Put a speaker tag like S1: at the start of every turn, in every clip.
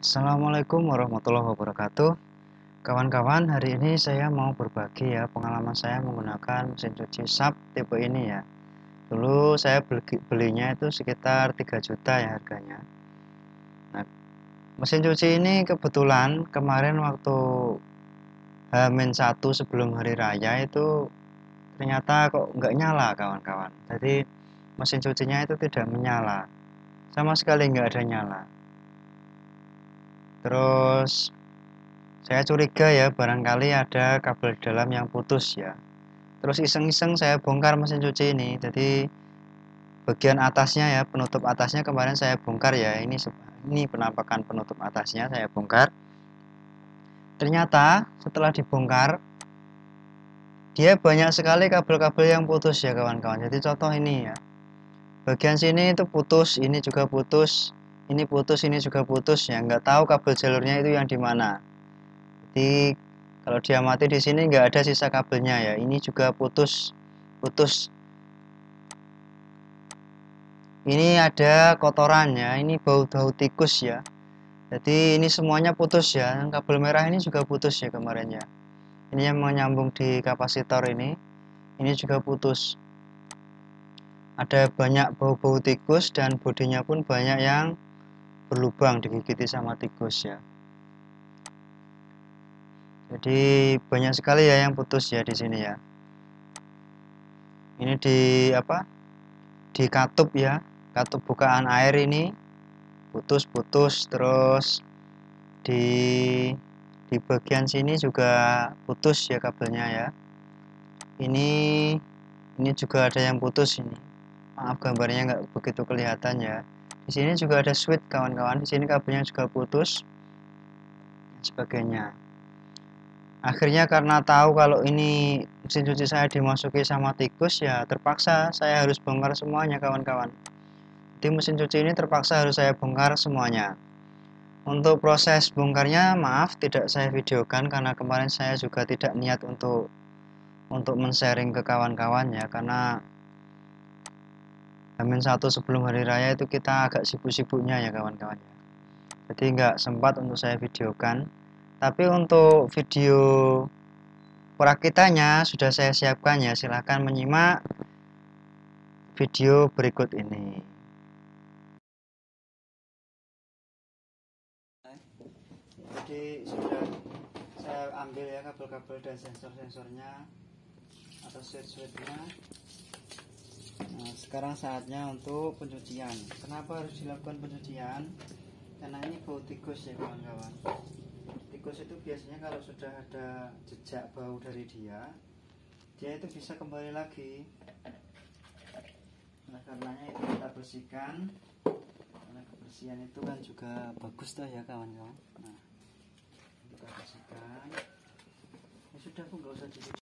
S1: Assalamualaikum warahmatullahi wabarakatuh. Kawan-kawan, hari ini saya mau berbagi ya pengalaman saya menggunakan mesin cuci SAP tipe ini ya. Dulu saya belinya itu sekitar 3 juta ya harganya. Nah, mesin cuci ini kebetulan kemarin waktu H-1 sebelum hari raya itu ternyata kok nggak nyala kawan-kawan. Jadi mesin cucinya itu tidak menyala. Sama sekali nggak ada nyala. Terus saya curiga ya barangkali ada kabel dalam yang putus ya. Terus iseng-iseng saya bongkar mesin cuci ini. Jadi bagian atasnya ya, penutup atasnya kemarin saya bongkar ya. Ini penampakan penutup atasnya saya bongkar. Ternyata setelah dibongkar dia banyak sekali kabel-kabel yang putus ya kawan-kawan. Jadi contoh ini ya. Bagian sini itu putus, ini juga putus, ini putus, ini juga putus ya. Nggak tahu kabel jalurnya itu yang di mana. Jadi kalau diamati di sini nggak ada sisa kabelnya ya. Ini juga putus, putus. Ini ada kotorannya. Ini bau-bau tikus ya. Jadi ini semuanya putus ya. Yang kabel merah ini juga putus ya kemarin ya. Ini yang menyambung di kapasitor ini. Ini juga putus. Ada banyak bau-bau tikus dan bodinya pun banyak yang berlubang digigiti sama tikus ya. Jadi banyak sekali ya yang putus ya di sini ya. Ini di apa? Di katup ya. Katup bukaan air ini putus-putus, terus di bagian sini juga putus ya kabelnya ya. Ini juga ada yang putus ini. Maaf gambarnya nggak begitu kelihatan ya. Di sini juga ada switch kawan-kawan. Di sini kabelnya juga putus dan sebagainya. Akhirnya karena tahu kalau ini mesin cuci saya dimasuki sama tikus ya terpaksa saya harus bongkar semuanya kawan-kawan. Jadi mesin cuci ini terpaksa harus saya bongkar semuanya. Untuk proses bongkarnya maaf tidak saya videokan karena kemarin saya juga tidak niat untuk men-sharing ke kawan-kawan ya, karena H-1 sebelum hari raya itu kita agak sibuk-sibuknya ya kawan-kawan ya. Jadi nggak sempat untuk saya videokan. Tapi untuk video perakitanya sudah saya siapkan ya, silahkan menyimak video berikut ini. Jadi sudah saya ambil ya kabel-kabel dan sensor-sensornya atau switch-switchnya. Nah, sekarang saatnya untuk pencucian. Kenapa harus dilakukan pencucian? Karena ini bau tikus ya kawan-kawan. Tikus itu biasanya kalau sudah ada jejak bau dari dia itu bisa kembali lagi. Nah, karenanya itu kita bersihkan. Karena kebersihan itu kan juga bagus tuh ya kawan-kawan. Nah, kita bersihkan. Ya sudah, aku nggak usah dicuci.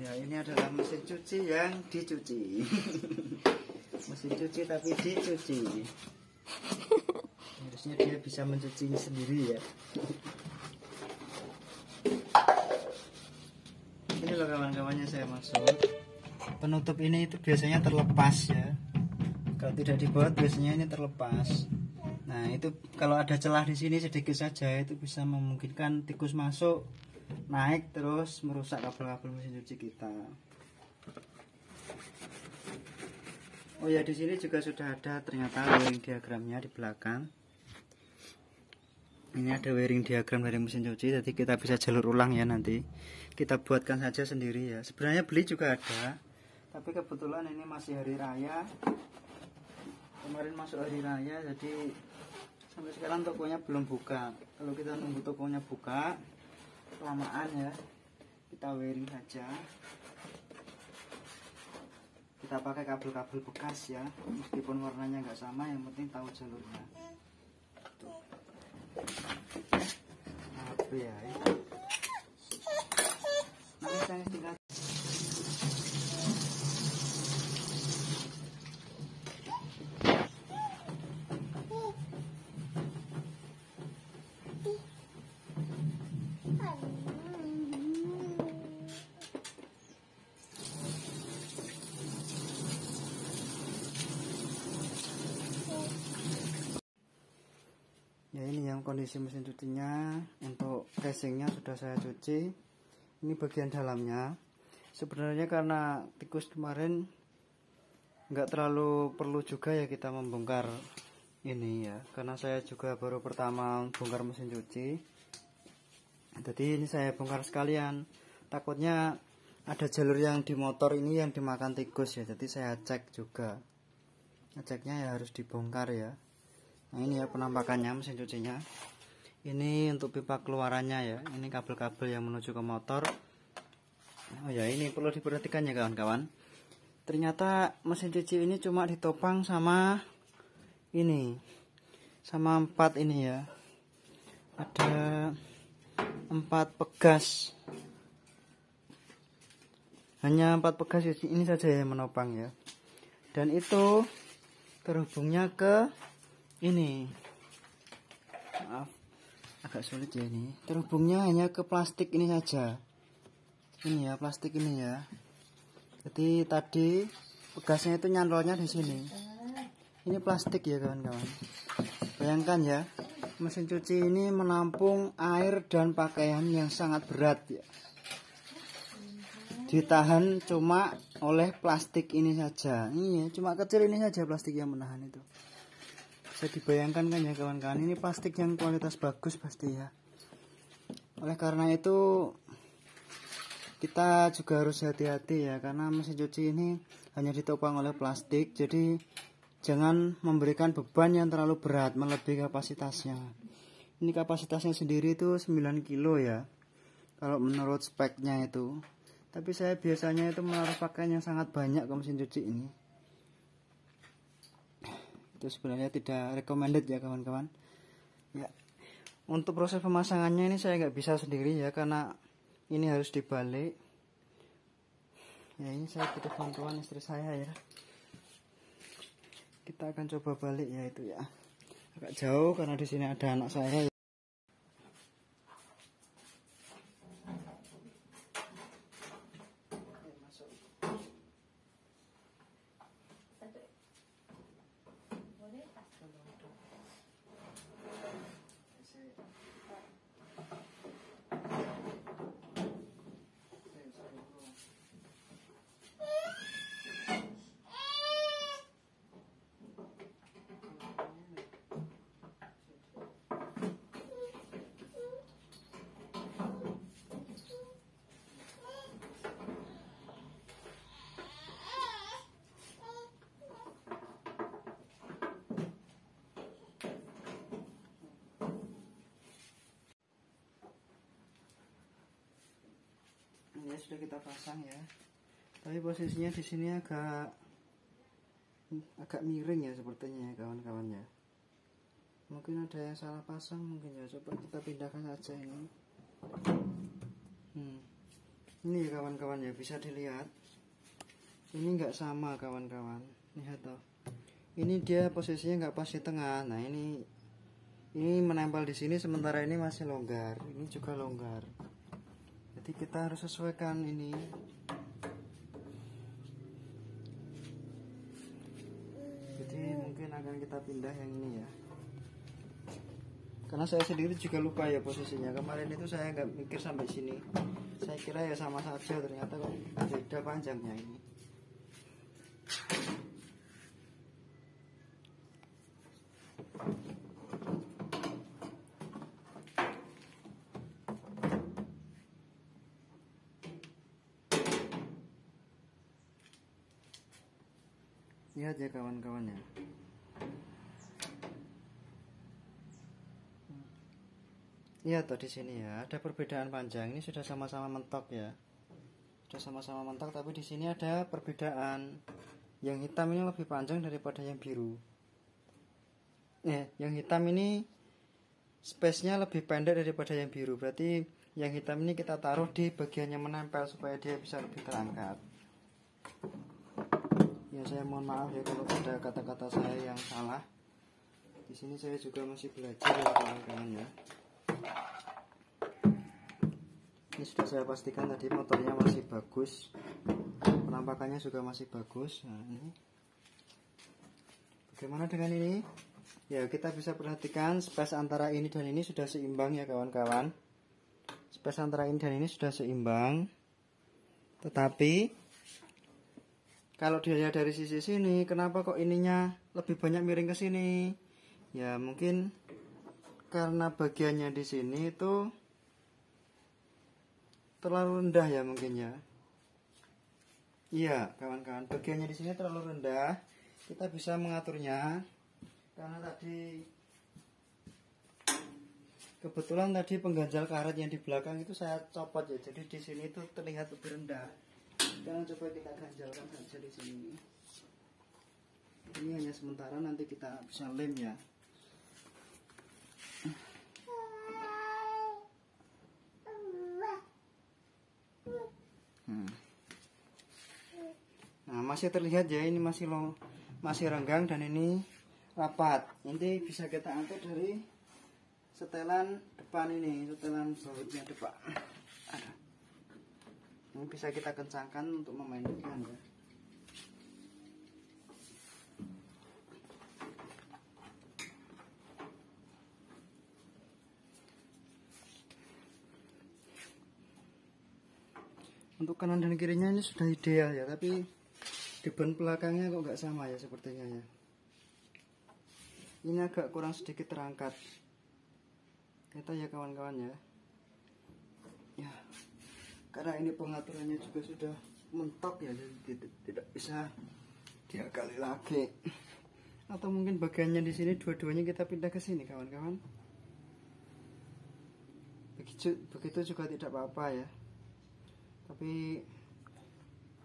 S1: Ya, ini adalah mesin cuci yang dicuci. Mesin cuci tapi dicuci. Harusnya dia bisa mencucinya sendiri ya. Ini loh kawan-kawannya saya maksud. Penutup ini itu biasanya terlepas ya. Kalau tidak dibuat biasanya ini terlepas. Nah, itu kalau ada celah di sini sedikit saja itu bisa memungkinkan tikus masuk, naik terus merusak kabel-kabel mesin cuci kita. Oh ya, di sini juga sudah ada ternyata wiring diagramnya di belakang. Ini ada wiring diagram dari mesin cuci, jadi kita bisa jalur ulang ya nanti. Kita buatkan saja sendiri ya. Sebenarnya beli juga ada, tapi kebetulan ini masih hari raya. Kemarin masuk hari raya, jadi sampai sekarang tokonya belum buka. Kalau kita nunggu tokonya buka, kelamaan ya. Kita wiring saja. Kita pakai kabel-kabel bekas ya, meskipun warnanya nggak sama, yang penting tahu jalurnya. Tuh. Apa ya? Nangis tinggal. kondisi mesin cucinya. Untuk casingnya sudah saya cuci. Ini bagian dalamnya. Sebenarnya karena tikus kemarin nggak terlalu perlu juga ya kita membongkar ini ya, karena saya juga baru pertama bongkar mesin cuci. Jadi ini saya bongkar sekalian, takutnya ada jalur yang di motor ini yang dimakan tikus ya, jadi saya cek juga. Ngeceknya ya harus dibongkar ya. Nah ini ya penampakannya mesin cucinya. Ini untuk pipa keluarannya ya. Ini kabel-kabel yang menuju ke motor. Oh ya, ini perlu diperhatikan ya kawan-kawan. Ternyata mesin cuci ini cuma ditopang sama ini, sama 4 ini ya. Ada 4 pegas. Hanya 4 pegas ini saja yang menopang ya. Dan itu terhubungnya ke ini. Maaf, agak sulit ya ini. Terhubungnya hanya ke plastik ini saja. Ini ya, plastik ini ya. Jadi tadi pegasnya itu nyantolnya di sini. Ini plastik ya kawan-kawan. Bayangkan ya, mesin cuci ini menampung air dan pakaian yang sangat berat ya. Ditahan cuma oleh plastik ini saja. Ini cuma kecil ini saja plastik yang menahan itu. Bisa dibayangkan kan ya kawan-kawan, ini plastik yang kualitas bagus pasti ya. Oleh karena itu kita juga harus hati-hati ya, karena mesin cuci ini hanya ditopang oleh plastik, jadi jangan memberikan beban yang terlalu berat melebihi kapasitasnya. Ini kapasitasnya sendiri itu 9 kilo ya, kalau menurut speknya itu. Tapi saya biasanya itu menaruh pakaian yang sangat banyak ke mesin cuci ini. Itu sebenarnya tidak recommended ya kawan-kawan. Ya, untuk proses pemasangannya ini saya nggak bisa sendiri ya, karena ini harus dibalik. Ya ini saya butuh bantuan istri saya ya. Kita akan coba balik ya itu ya. Agak jauh karena di sini ada anak saya. Ya sudah kita pasang ya. Tapi posisinya di sini agak miring ya sepertinya ya kawan-kawan ya. Mungkin ada yang salah pasang mungkin ya. Coba kita pindahkan saja ini. Ini ya kawan-kawan ya, bisa dilihat. Ini nggak sama kawan-kawan. Lihat toh. Ini dia posisinya nggak pas di tengah. Nah ini menempel di sini, sementara ini masih longgar. Ini juga longgar. Jadi kita harus sesuaikan ini. Jadi mungkin akan kita pindah yang ini ya. Karena saya sendiri juga lupa ya posisinya. Kemarin itu saya nggak mikir sampai sini. Saya kira ya sama saja, ternyata kok beda panjangnya ini. Lihat ya kawan-kawan ya. Lihat tuh di sini ya, ada perbedaan panjang. Ini sudah sama-sama mentok ya. Sudah sama-sama mentok, tapi di sini ada perbedaan. Yang hitam ini lebih panjang daripada yang biru. Yang hitam ini space-nya lebih pendek daripada yang biru. Berarti yang hitam ini kita taruh di bagian yang menempel supaya dia bisa lebih terangkat. Ya saya mohon maaf ya kalau ada kata-kata saya yang salah. Di sini saya juga masih belajar ya kawan-kawan ya. Ini sudah saya pastikan tadi motornya masih bagus, penampakannya juga masih bagus. Nah ini, bagaimana dengan ini? Ya, kita bisa perhatikan space antara ini dan ini sudah seimbang ya kawan-kawan. Space antara ini dan ini sudah seimbang. Tetapi kalau dilihat dari sisi sini, kenapa kok ininya lebih banyak miring ke sini? Ya, mungkin karena bagiannya di sini itu terlalu rendah ya mungkin ya. Iya, kawan-kawan, bagiannya di sini terlalu rendah. Kita bisa mengaturnya. Karena tadi kebetulan tadi pengganjal karet yang di belakang itu saya copot ya, jadi di sini itu terlihat lebih rendah. Sekarang coba kita ganjalkan saja di sini. Ini hanya sementara, nanti kita bisa lem ya. Nah, masih terlihat ya, ini masih renggang dan ini rapat. Nanti bisa kita angkat dari setelan depan ini, setelan bautnya depan. Ini bisa kita kencangkan untuk memainkan ya. Untuk kanan dan kirinya ini sudah ideal ya, tapi di ban belakangnya kok nggak sama ya sepertinya ya. Ini agak kurang sedikit terangkat. Kita ya kawan-kawan ya. Ya, karena ini pengaturannya juga sudah mentok ya, jadi tidak bisa diakali lagi. Atau mungkin bagiannya di sini dua-duanya kita pindah ke sini kawan-kawan. Begitu juga tidak apa-apa ya. Tapi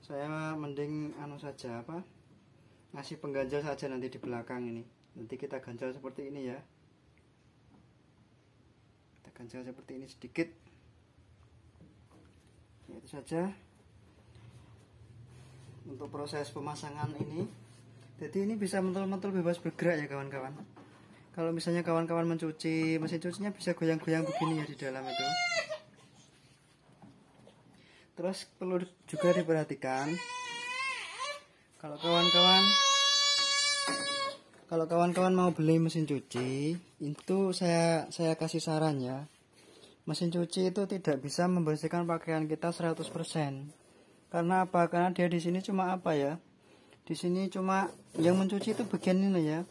S1: saya mending saja ngasih pengganjal saja nanti di belakang ini. Nanti kita ganjal seperti ini ya. Kita ganjal seperti ini sedikit. Ya, itu saja untuk proses pemasangan ini. Jadi ini bisa mentul-mentul bebas bergerak ya kawan-kawan. Kalau misalnya kawan-kawan mencuci, mesin cucinya bisa goyang-goyang begini ya di dalam itu. Terus perlu juga diperhatikan, kalau kawan-kawan mau beli mesin cuci, itu saya kasih saran ya. Mesin cuci itu tidak bisa membersihkan pakaian kita 100%. Karena apa? Karena dia di sini cuma di sini cuma yang mencuci itu bagian ini ya.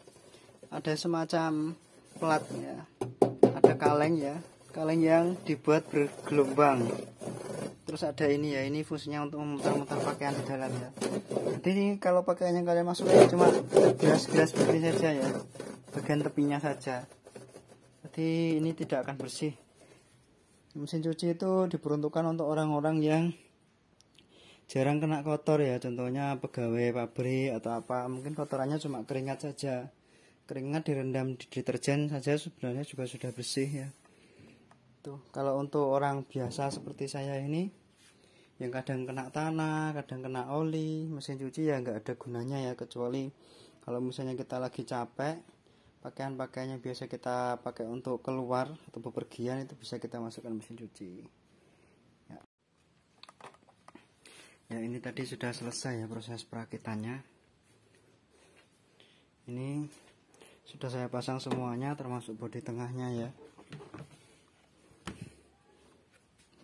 S1: Ada semacam plat ya. Ada kaleng ya. Kaleng yang dibuat bergelombang. Terus ada ini ya, ini fungsinya untuk memutar-mutar pakaian di dalam ya. Jadi kalau pakaian yang kalian masukkan cuma gelas-gelas seperti saja ya, bagian tepinya saja. Jadi ini tidak akan bersih. Mesin cuci itu diperuntukkan untuk orang-orang yang jarang kena kotor ya, contohnya pegawai pabrik atau apa, mungkin kotorannya cuma keringat saja. Keringat direndam di deterjen saja sebenarnya juga sudah bersih ya. Tuh, kalau untuk orang biasa seperti saya ini yang kadang kena tanah, kadang kena oli, mesin cuci ya nggak ada gunanya ya, kecuali kalau misalnya kita lagi capek, pakaian-pakaian yang biasa kita pakai untuk keluar atau bepergian itu bisa kita masukkan mesin cuci ya. Ya, ini tadi sudah selesai ya proses perakitannya. Ini sudah saya pasang semuanya termasuk bodi tengahnya ya.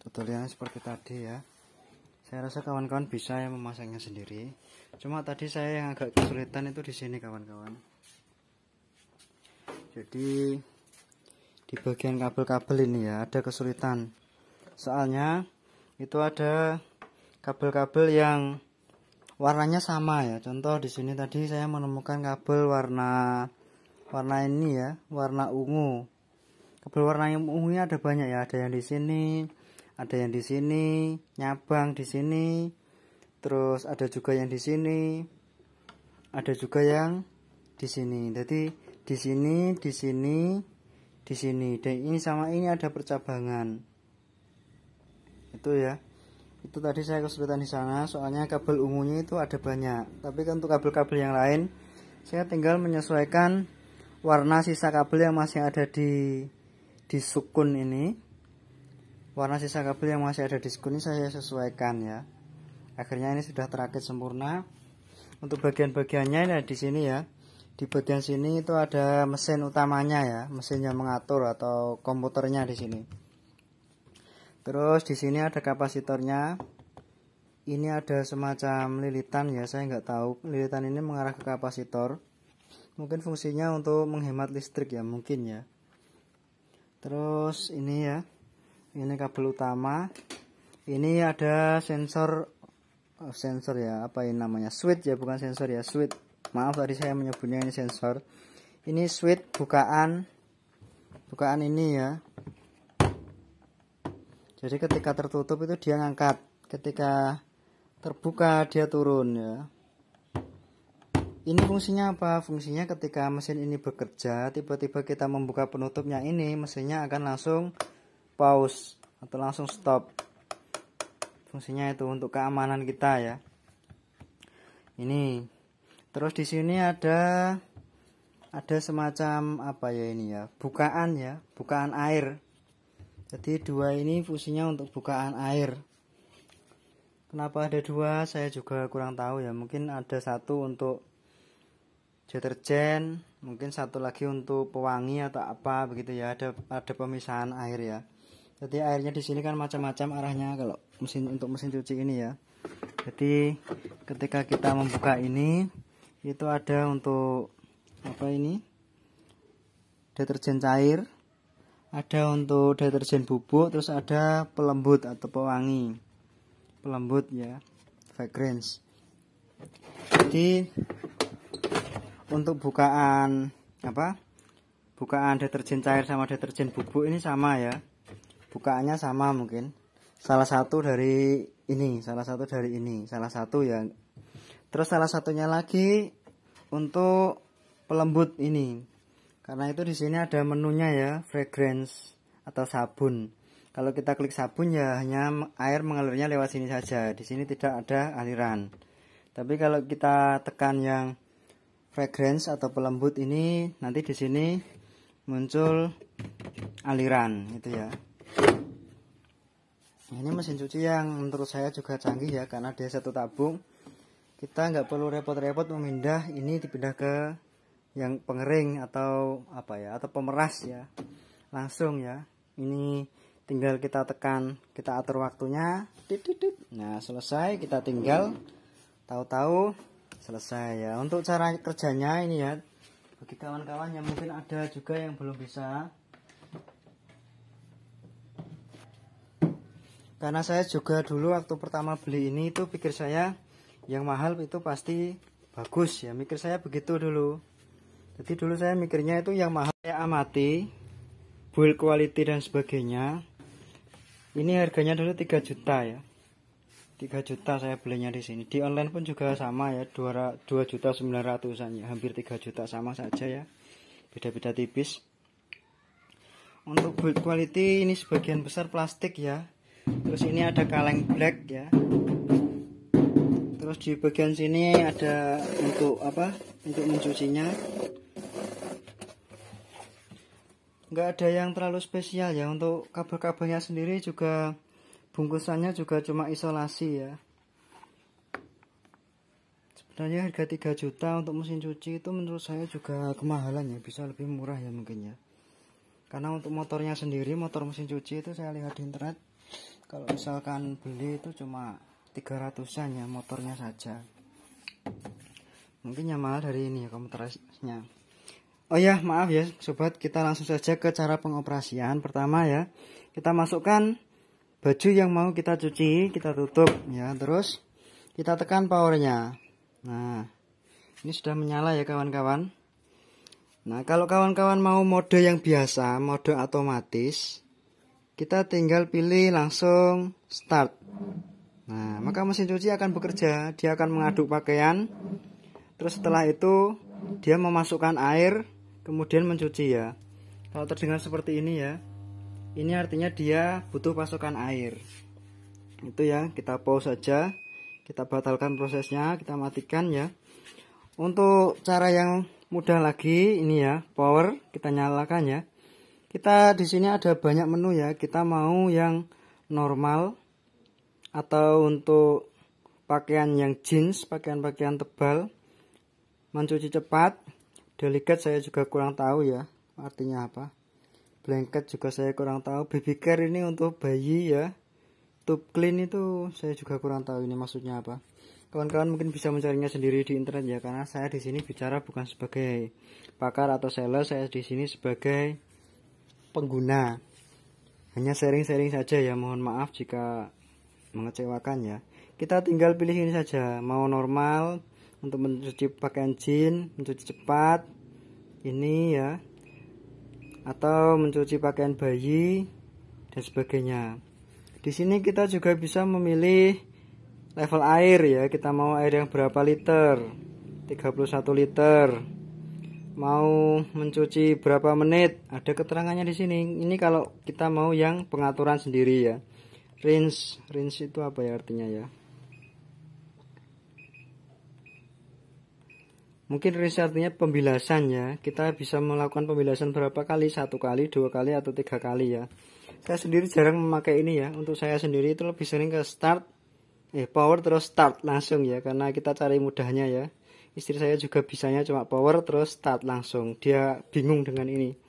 S1: Tutorialnya seperti tadi ya. Saya rasa kawan-kawan bisa ya memasangnya sendiri. Cuma tadi saya yang agak kesulitan itu di sini kawan-kawan. Jadi di bagian kabel-kabel ini ya ada kesulitan. Soalnya itu ada kabel-kabel yang warnanya sama ya. Contoh di sini tadi saya menemukan kabel warna ini ya, warna ungu. Kabel warna yang ungunya ada banyak ya, ada yang di sini, ada yang di sini, nyabang di sini, terus ada juga yang di sini, ada juga yang di sini. Jadi di sini, di sini, di sini, dan ini sama ini ada percabangan. Itu ya. Itu tadi saya kesulitan di sana, soalnya kabel ungunya itu ada banyak. Tapi untuk kabel-kabel yang lain, saya tinggal menyesuaikan warna sisa kabel yang masih ada di sukun ini. Warna sisa kabel yang masih ada di sukun ini saya sesuaikan ya. Akhirnya ini sudah terakit sempurna. Untuk bagian-bagiannya ini di sini ya. Di bagian sini itu ada mesin utamanya ya, mesin yang mengatur atau komputernya di sini. Terus di sini ada kapasitornya. Ini ada semacam lilitan ya, saya nggak tahu lilitan ini mengarah ke kapasitor. Mungkin fungsinya untuk menghemat listrik ya, mungkin ya. Terus ini ya, ini kabel utama. Ini ada sensor ya, apa ini namanya, switch ya, bukan sensor ya, switch. Maaf tadi saya menyebutnya ini sensor. Ini switch bukaan ini ya. Jadi ketika tertutup itu dia ngangkat, ketika terbuka dia turun ya. Ini fungsinya apa? Fungsinya ketika mesin ini bekerja, tiba-tiba kita membuka penutupnya ini, mesinnya akan langsung pause atau langsung stop. Fungsinya itu untuk keamanan kita ya. Ini. Terus di sini ada semacam apa ya ini ya? Bukaan ya, bukaan air. Jadi dua ini fungsinya untuk bukaan air. Kenapa ada dua? Saya juga kurang tahu ya. Mungkin ada satu untuk deterjen, mungkin satu lagi untuk pewangi atau apa begitu ya. Ada pemisahan air ya. Jadi airnya di sini kan macam-macam arahnya kalau untuk mesin cuci ini ya. Jadi ketika kita membuka ini itu ada untuk apa ini? Deterjen cair, ada untuk deterjen bubuk, terus ada pelembut atau pewangi. Pelembut ya, fragrance. Jadi untuk bukaan bukaan deterjen cair sama deterjen bubuk ini sama ya, bukaannya sama mungkin, salah satu dari ini salah satu ya. Terus salah satunya lagi untuk pelembut ini, karena itu di sini ada menunya ya, fragrance atau sabun. Kalau kita klik sabun ya hanya air mengalirnya lewat sini saja, di sini tidak ada aliran. Tapi kalau kita tekan yang fragrance atau pelembut ini, nanti di sini muncul aliran itu ya. Ini mesin cuci yang menurut saya juga canggih ya, karena dia satu tabung. Kita nggak perlu repot-repot memindah, ini dipindah ke yang pengering atau apa ya, atau pemeras ya, langsung ya. Ini tinggal kita tekan, kita atur waktunya, nah selesai, kita tinggal tahu-tahu selesai ya. Untuk cara kerjanya ini ya, bagi kawan-kawan yang mungkin ada juga yang belum bisa, karena saya juga dulu waktu pertama beli ini itu pikir saya yang mahal itu pasti bagus ya, mikir saya begitu dulu. Jadi dulu saya mikirnya itu yang mahal saya amati, build quality dan sebagainya. Ini harganya dulu 3 juta ya, 3 juta saya belinya di sini. Di online pun juga sama ya, 2.900.000-an ya, hampir 3 juta sama saja ya, beda-beda tipis. Untuk build quality ini sebagian besar plastik ya. Terus ini ada kaleng black ya. Terus di bagian sini ada untuk apa? Untuk mencucinya. Nggak ada yang terlalu spesial ya. Untuk kabel-kabelnya sendiri juga bungkusannya juga cuma isolasi ya. Sebenarnya harga 3 juta untuk mesin cuci itu menurut saya juga kemahalan ya. Bisa lebih murah ya mungkin ya. Karena untuk motornya sendiri, motor mesin cuci itu saya lihat di internet, kalau misalkan beli itu cuma 300-an ya motornya saja. Mungkin yang mahal dari ini ya komputernya. Oh ya, maaf ya sobat, kita langsung saja ke cara pengoperasian. Pertama ya, kita masukkan baju yang mau kita cuci, kita tutup ya, terus kita tekan powernya. Nah, ini sudah menyala ya kawan-kawan. Nah, kalau kawan-kawan mau mode yang biasa, mode otomatis, kita tinggal pilih langsung start. Nah, maka mesin cuci akan bekerja, dia akan mengaduk pakaian. Terus setelah itu dia memasukkan air, kemudian mencuci ya. Kalau terdengar seperti ini ya, ini artinya dia butuh pasokan air. Itu ya, kita pause saja, kita batalkan prosesnya, kita matikan ya. Untuk cara yang mudah lagi ini ya, power kita nyalakan ya. Kita di sini ada banyak menu ya. Kita mau yang normal atau untuk pakaian yang jeans, pakaian-pakaian tebal, mencuci cepat, Delicate saya juga kurang tahu ya artinya apa. Blanket juga saya kurang tahu. Baby care ini untuk bayi ya. Tube clean itu saya juga kurang tahu ini maksudnya apa. Kawan-kawan mungkin bisa mencarinya sendiri di internet ya, karena saya di sini bicara bukan sebagai pakar atau seller, saya di sini sebagai pengguna. Hanya sharing-sharing saja ya, mohon maaf jika mengecewakan ya. Kita tinggal pilih ini saja, mau normal untuk mencuci pakaian jin, mencuci cepat ini ya, atau mencuci pakaian bayi dan sebagainya. Di sini kita juga bisa memilih level air ya, kita mau air yang berapa liter, 31 liter, mau mencuci berapa menit, ada keterangannya di sini. Ini kalau kita mau yang pengaturan sendiri ya. Rinse itu apa ya artinya ya? Mungkin rinse artinya pembilasan ya. Kita bisa melakukan pembilasan berapa kali, 1 kali, 2 kali, atau 3 kali ya. Saya sendiri jarang memakai ini ya. Untuk saya sendiri itu lebih sering ke power terus start langsung ya, karena kita cari mudahnya ya. Istri saya juga bisanya cuma power terus start langsung. Dia bingung dengan ini.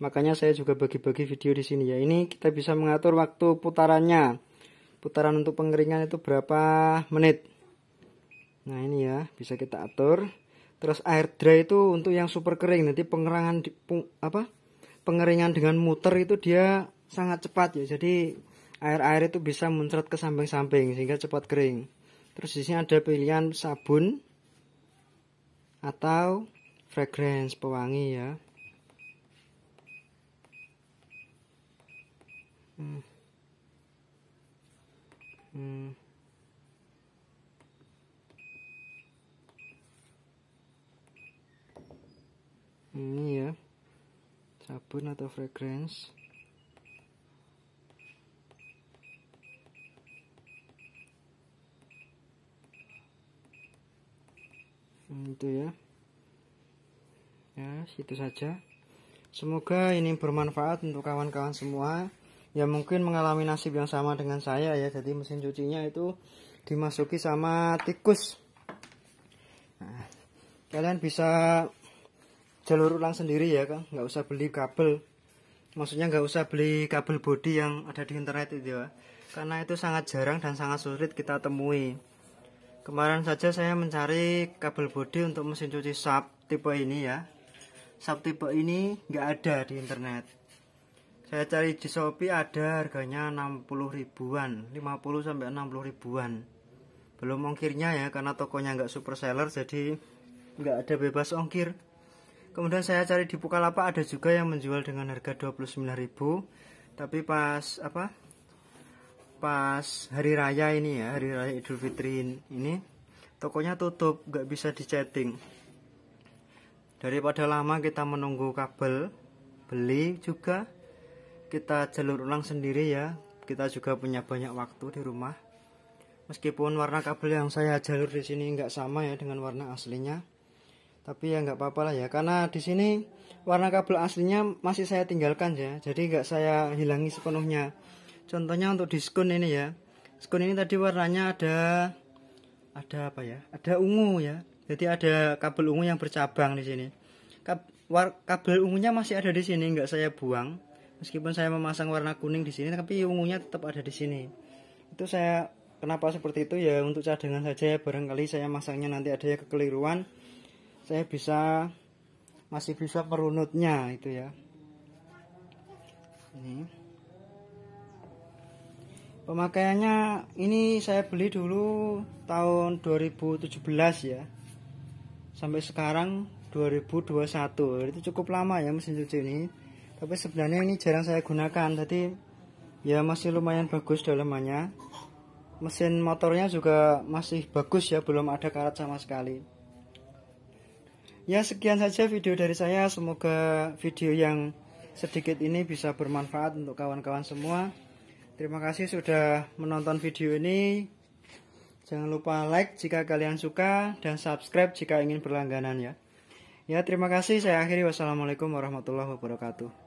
S1: Makanya saya juga bagi-bagi video di sini ya. Ini kita bisa mengatur waktu putarannya. Putaran untuk pengeringan itu berapa menit. Nah, ini ya, bisa kita atur. Terus air dry itu untuk yang super kering. Nanti pengeringan dengan muter itu dia sangat cepat ya. Jadi air itu bisa muncrat ke samping-samping sehingga cepat kering. Terus di sini ada pilihan sabun atau fragrance pewangi ya. Ini ya, sabun atau fragrance. Itu ya. Ya, situ saja. Semoga ini bermanfaat untuk kawan-kawan semua yang mungkin mengalami nasib yang sama dengan saya ya. Jadi mesin cucinya itu dimasuki sama tikus. Nah, kalian bisa jalur ulang sendiri ya kan, nggak usah beli kabel. Maksudnya nggak usah beli kabel bodi yang ada di internet itu ya, karena itu sangat jarang dan sangat sulit kita temui. Kemarin saja saya mencari kabel bodi untuk mesin cuci Sharp tipe ini ya. Sharp tipe ini nggak ada di internet. Saya cari di Shopee ada harganya 60 ribuan, 50 sampai 60 ribuan. Belum ongkirnya ya, karena tokonya nggak super seller, jadi nggak ada bebas ongkir. Kemudian saya cari di Bukalapak, ada juga yang menjual dengan harga 29.000. Tapi pas hari raya ini ya, hari raya Idul Fitri ini tokonya tutup, nggak bisa diceting. Daripada lama kita menunggu kabel beli, juga kita jalur ulang sendiri ya. Kita juga punya banyak waktu di rumah. Meskipun warna kabel yang saya jalur di sini nggak sama ya dengan warna aslinya, tapi ya nggak apa-apa lah ya, karena di sini warna kabel aslinya masih saya tinggalkan ya, jadi nggak saya hilangi sepenuhnya. Contohnya untuk diskon ini ya, diskon ini tadi warnanya ada apa ya, ada ungu ya, jadi ada kabel ungu yang bercabang di sini. Kabel ungunya masih ada di sini, nggak saya buang. Meskipun saya memasang warna kuning di sini, tapi ungunya tetap ada di sini. Itu saya kenapa seperti itu ya, untuk cadangan saja ya, barangkali saya masangnya nanti ada ya kekeliruan, saya masih bisa merunutnya itu ya. Ini pemakaiannya, ini saya beli dulu tahun 2017 ya, sampai sekarang 2021. Itu cukup lama ya mesin cuci ini. Tapi sebenarnya ini jarang saya gunakan, jadi ya masih lumayan bagus dalamannya. Mesin motornya juga masih bagus ya, belum ada karat sama sekali. Ya, sekian saja video dari saya. Semoga video yang sedikit ini bisa bermanfaat untuk kawan-kawan semua. Terima kasih sudah menonton video ini. Jangan lupa like jika kalian suka, dan subscribe jika ingin berlangganan ya. Ya, terima kasih. Saya akhiri. Wassalamualaikum warahmatullahi wabarakatuh.